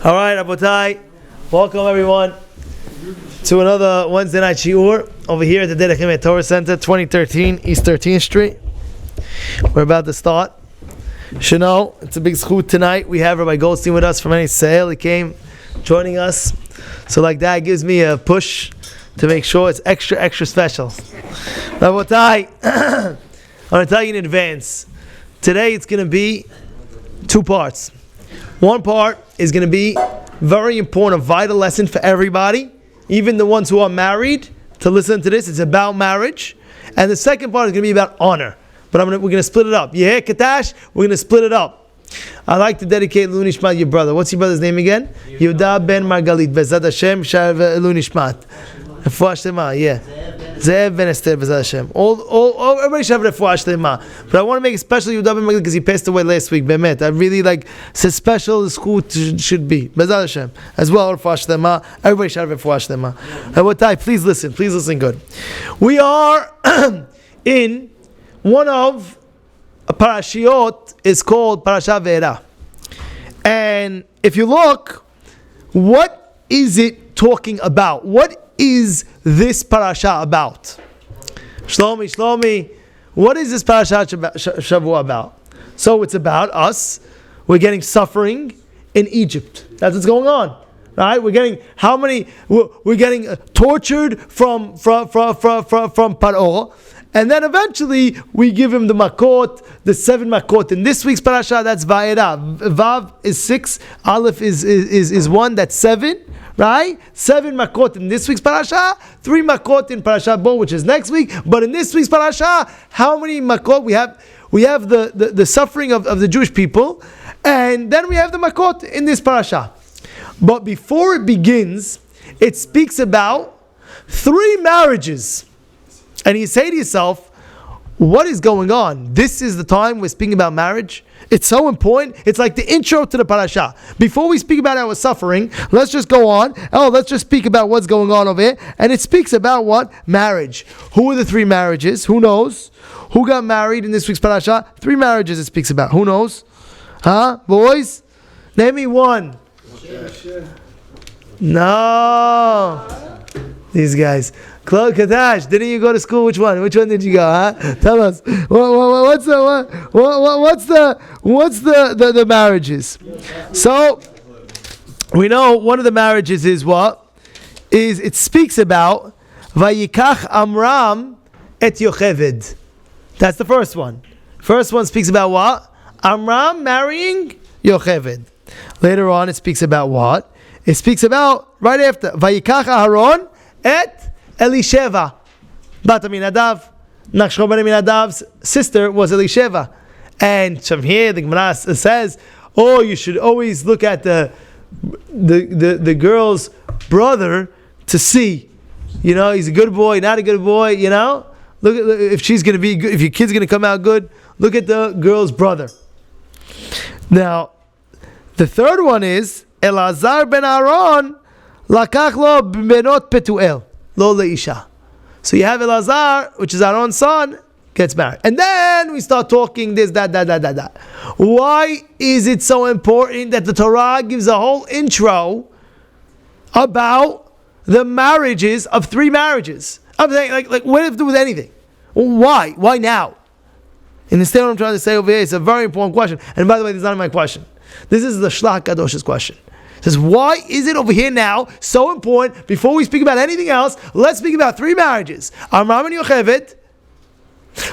All right, Rabotai, welcome everyone to another Wednesday night shiur over here at the Derech Emet Torah Center, 2013 East 13th Street. We're about to start. Shano, it's a big zchut tonight. We have Rabbi Goldstein with us from any sale. He came joining us. So like that gives me a push to make sure it's extra special. Rabotai, I'm going to tell you in advance. Today it's going to be two parts. One part is going to be very important, a vital lesson for everybody, even the ones who are married, to listen to this. It's about marriage. And the second part is going to be about honor. But we're going to split it up. Yeah, Katash, we're going to split it up. I like to dedicate Lu Nishmat, your brother. What's your brother's name again? Yehuda ben Margalit. Bezrat Hashem, Shav Lu Nishmat. Refuah Shlema, yeah. Zev ben Esther, Bezrat Hashem. Everybody should have Refuah Shlema. But I want to make it special Yehuda ben Margalit because he passed away last week. Bemet. I really it's special the school should be. Bezrat Hashem. As well, Refuah Shlema. Everybody should have Refuah Shlema. Rabotai, please listen good. We are in one of a parashiot is called Parashat Ve'era. And if you look, what is it talking about? What is this parasha about? Shlomi, what is this Parashat Shavua about? So it's about us. We're getting suffering in Egypt. That's what's going on. Right? We're getting we're getting tortured from Paro. And then eventually we give him the makot, the 7 makot. In this week's parasha, that's Va'era. Vav is 6, Aleph is 1, that's 7, right? 7 makot in this week's parasha, 3 makot in Parashat Bo, which is next week. But in this week's parasha, how many makot we have? We have the suffering of the Jewish people, and then we have the makot in this parasha. But before it begins, it speaks about 3 marriages. And you say to yourself, what is going on? This is the time we're speaking about marriage. It's so important. It's like the intro to the parasha. Before we speak about our suffering, let's just go on. Let's just speak about what's going on over here. And it speaks about what? Marriage. Who are the 3 marriages? Who knows? Who got married in this week's parasha? 3 marriages it speaks about. Who knows? Boys? Name me one. No. These guys. Claude Kadash, didn't you go to school? Which one? Which one did you go? Tell us. What's the marriages? So we know one of the marriages is what? Is it speaks about Vayikach Amram et Yocheved. That's the first one. First one speaks about what? Amram marrying Yocheved. Later on, it speaks about what? It speaks about right after Vayikach Aharon et Elisheva, Bat Aminadav. Nachshon ben Aminadav's sister was Elisheva. And from here, the Gemara says, you should always look at the girl's brother to see, he's a good boy, not a good boy, Look at if she's going to be good, if your kid's going to come out good, look at the girl's brother. Now, the third one is, Elazar ben Aaron, lakach lo benot Petuel. Lo leisha. So you have Elazar, which is Aaron's son, gets married. And then we start talking this, that. Why is it so important that the Torah gives a whole intro about the marriages of 3 marriages? I'm saying, what does it have to do with anything? Why? Why now? And instead, what I'm trying to say over here is a very important question. And by the way, this is not my question. This is the Shlach Kadosh's question. It says, why is it over here now so important? Before we speak about anything else, let's speak about 3 marriages. Amram and Yocheved.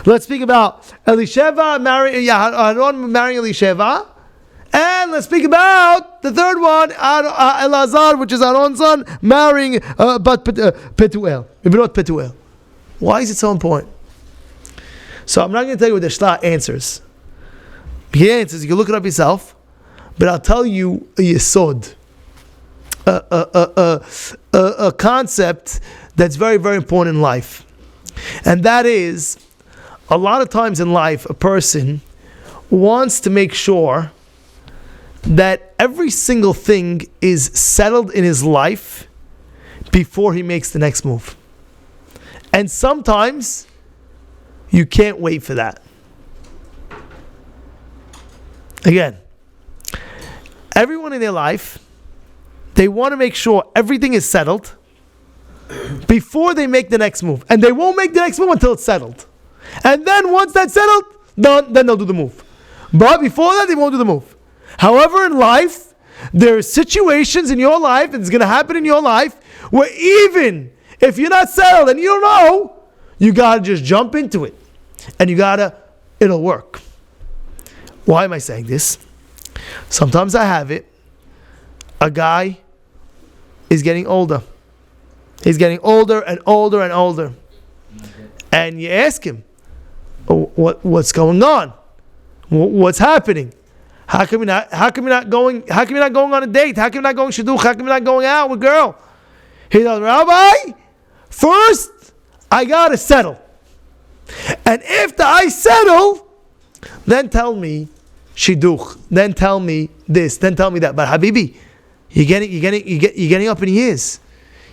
Let's speak about Elisheva Aaron marrying Elisheva. And let's speak about the third one, Elazar, which is Aaron's son, marrying Petuel. Why is it so important? So I'm not going to tell you what the Shlach answers. He answers, you can look it up yourself. But I'll tell you a yesod, a concept that's very, very important in life. And that is, a lot of times in life, a person wants to make sure that every single thing is settled in his life before he makes the next move. And sometimes you can't wait for that. Again, everyone in their life They want to make sure everything is settled before they make the next move. And they won't make the next move until it's settled. And then once that's settled, then they'll do the move. But before that, they won't do the move. However, in life, there are situations in your life, and it's going to happen in your life, where even if you're not settled and you don't know, you got to just jump into it. And it'll work. Why am I saying this? Sometimes I have it. A guy is getting older. He's getting older and older and older. And you ask him, what's going on? What's happening? How come you're not going on a date? How come you're not going shidduch? How come you're not going out with a girl? He goes, Rabbi, first I gotta settle. And after I settle, then tell me shidduch. Then tell me this. Then tell me that. But Habibi, you're getting up in years.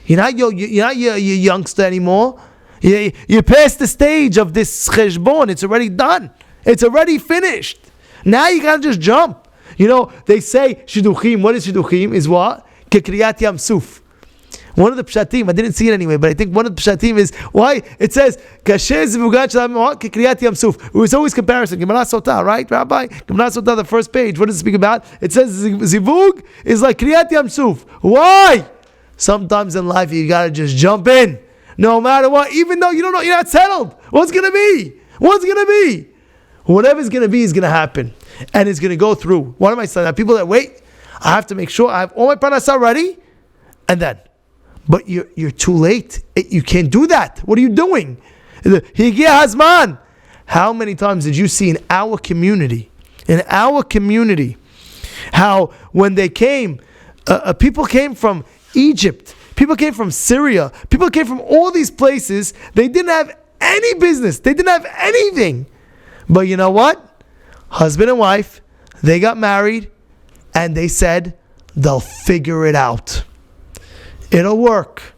You're not your youngster anymore. You're past the stage of this cheshbon. It's already done. It's already finished. Now you gotta just jump. They say shidduchim. What is shidduchim? Is what? Kekriyat yam suf. One of the pshatim, I didn't see it anyway, but I think one of the pshatim is why it says kasher zivugat shalam kekriyat yam suf. It was always comparison. Gemara Sotah, right, Rabbi? Gemara Sotah, the first page. What does it speak about? It says zivug is like kriyat yam suf. Why? Sometimes in life you gotta just jump in, no matter what, even though you don't know, you're not settled. What's gonna be? Whatever's gonna be is gonna happen, and it's gonna go through. What am I saying? People that wait, I have to make sure I have all my parnasah ready, and then. But you're too late. You can't do that. What are you doing? Higia Hazman. How many times did you see in our community, how when they came, people came from Egypt, people came from Syria, people came from all these places. They didn't have any business. They didn't have anything. But you know what? Husband and wife, they got married, and they said they'll figure it out. It'll work.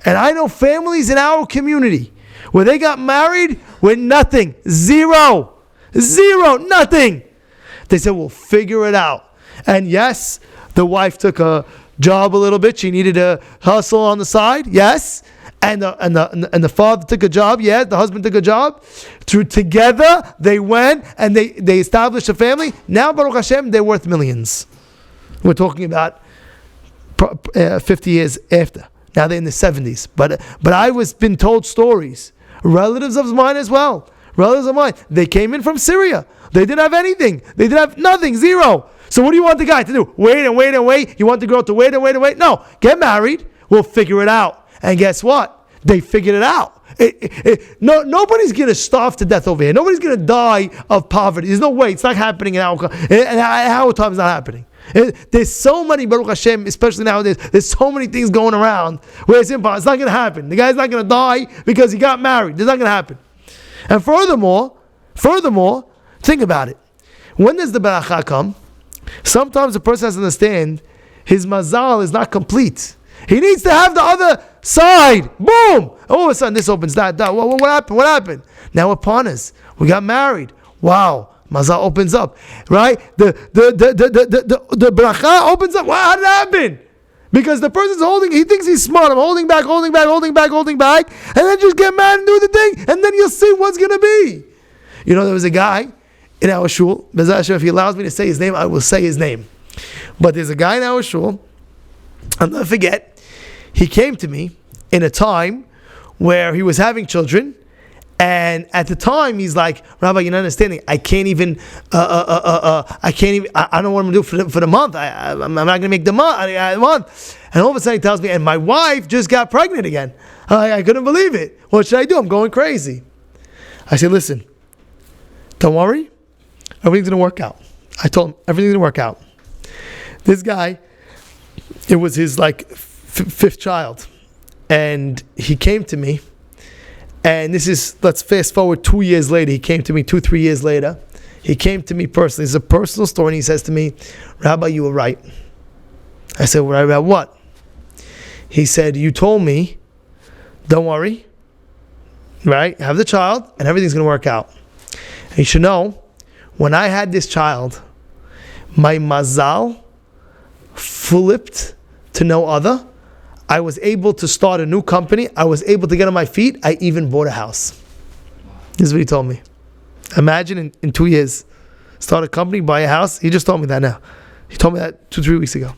And I know families in our community where they got married with nothing. Zero, nothing. They said, we'll figure it out. And yes, the wife took a job a little bit. She needed a hustle on the side. Yes. And the father took a job. Yeah, the husband took a job. Together, they went and they established a family. Now, Baruch Hashem, they're worth millions. We're talking about 50 years after. Now they're in the 70s. But I was been told stories. Relatives of mine as well. Relatives of mine. They came in from Syria. They didn't have anything. They didn't have nothing. Zero. So what do you want the guy to do? Wait and wait and wait. You want the girl to wait and wait and wait? No. Get married. We'll figure it out. And guess what? They figured it out. Nobody's going to starve to death over here. Nobody's going to die of poverty. There's no way. It's not happening in our time. It's not happening. There's so many, Baruch Hashem, especially nowadays, there's so many things going around where it's impossible. It's not going to happen. The guy's not going to die because he got married. It's not going to happen. And furthermore, think about it. When does the beracha come? Sometimes the person has to understand his mazal is not complete. He needs to have the other side. Boom! All of a sudden, this opens that. What happened? What happened? Now we're partners. We got married. Wow. Mazal opens up, right? The bracha opens up. Wow, how did it happen? Because the person's he thinks he's smart. I'm holding back, and then just get mad and do the thing, and then you'll see what's gonna be. There was a guy in our shul. Bezrat Hashem, if he allows me to say his name, I will say his name. But there's a guy in our shul. I'll never forget. He came to me in a time where he was having children. And at the time, he's like, Rabbi, you're not understanding. I don't know what I'm going to do for the month. I'm not going to make the month. And all of a sudden, he tells me, and my wife just got pregnant again. I couldn't believe it. What should I do? I'm going crazy. I said, listen, don't worry. Everything's going to work out. I told him, everything's going to work out. This guy, it was his fifth child. And he came to me. And let's fast forward 2 years later. He came to me 2-3 years later. He came to me personally. It's a personal story. And he says to me, Rabbi, you were right. I said, right about what? He said, you told me, don't worry, right? Have the child and everything's going to work out. And you should know, when I had this child, my mazal flipped to no other. I was able to start a new company. I was able to get on my feet. I even bought a house. This is what he told me. Imagine in 2 years, start a company, buy a house. He just told me that now. He told me that 2-3 weeks ago.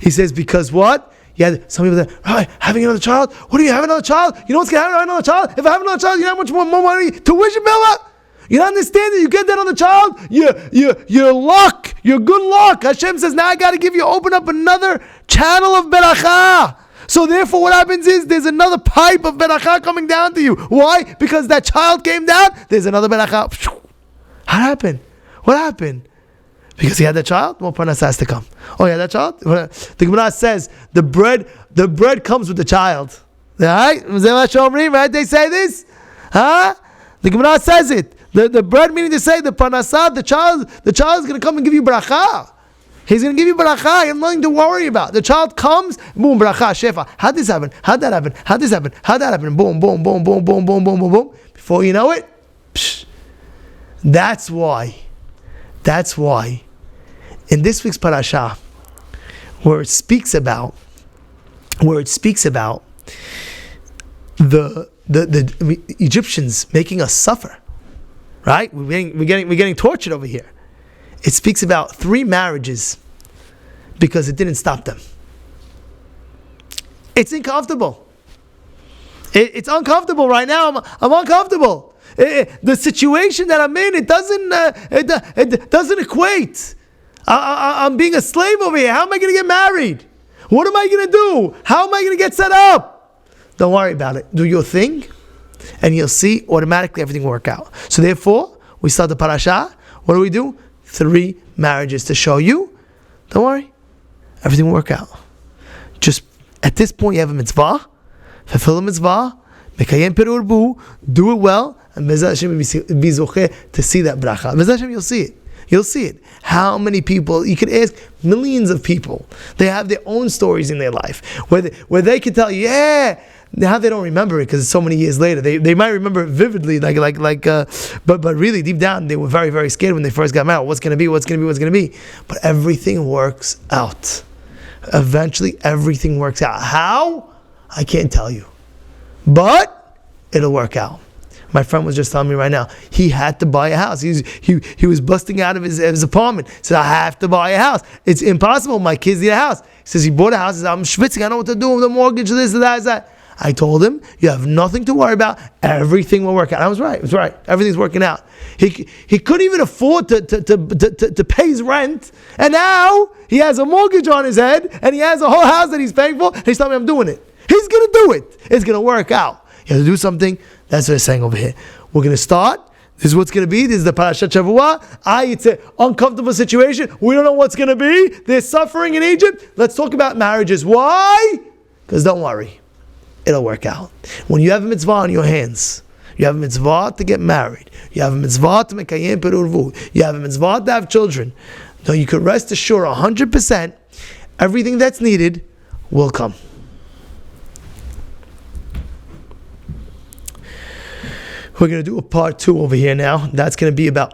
He says, because what? Yeah, some people say, right, having another child? What do you have another child? You know what's going to happen with another child? If I have another child, you know how much more money? Tuition bill? You don't understand that you get that on the child? You're luck. You're good luck. Hashem says, now I got to open up another channel of beracha. So therefore what happens is there's another pipe of beracha coming down to you. Why? Because that child came down, there's another beracha. How happened? What happened? Because he had that child, more parnasah has to come. Oh, yeah, that child? The Gemara says the bread comes with the child. Right? Right? They say this? Huh? The Gemara says it. The bread meaning to say the parnasah, the child is going to come and give you bracha. He's going to give you bracha. You have nothing to worry about. The child comes, boom, bracha, shefa. How'd this happen? How'd that happen? How'd this happen? How'd that happen? Boom, boom, boom, boom, boom, boom, boom, boom, boom. Before you know it, psh. That's why in this week's parasha, where it speaks about the Egyptians making us suffer, right? We're getting tortured over here. It speaks about 3 marriages because it didn't stop them. It's uncomfortable. It's uncomfortable right now. I'm uncomfortable. The situation that I'm in, it doesn't equate. I'm being a slave over here. How am I going to get married? What am I going to do? How am I going to get set up? Don't worry about it. Do your thing, and you'll see automatically everything will work out. So therefore, we start the parasha. What do? 3 marriages to show you. Don't worry. Everything will work out. Just at this point, you have a mitzvah. Fulfill the mitzvah. Mekayem perur bu. Do it well. And Bezrat Hashem be zocheh to see that bracha. Bezrat Hashem, you'll see it. You'll see it. How many people, you could ask millions of people. They have their own stories in their life. Where they can tell you, yeah. Now they don't remember it because it's so many years later. They might remember it vividly, but really deep down they were very, very scared when they first got married. What's going to be? But everything works out. Eventually, everything works out. How? I can't tell you, but it'll work out. My friend was just telling me right now, he had to buy a house. He was busting out of his apartment. He said, I have to buy a house. It's impossible. My kids need a house. He says he bought a house. He says, I'm schwitzing. I don't know what to do with the mortgage, this, that. I told him, you have nothing to worry about. Everything will work out. I was right. It was right. Everything's working out. He couldn't even afford to pay his rent. And now he has a mortgage on his head. And he has a whole house that he's paying for. And he's telling me I'm doing it. He's going to do it. It's going to work out. You have to do something. That's what he's saying over here. We're going to start. This is what's going to be. This is the Parashat Shavua. It's an uncomfortable situation. We don't know what's going to be. There's suffering in Egypt. Let's talk about marriages. Why? Because don't worry. It'll work out. When you have a mitzvah on your hands, you have a mitzvah to get married, you have a mitzvah to mekayem perurvu, you have a mitzvah to have children. No, you can rest assured 100% everything that's needed will come. We're going to do a part 2 over here now. That's going to be about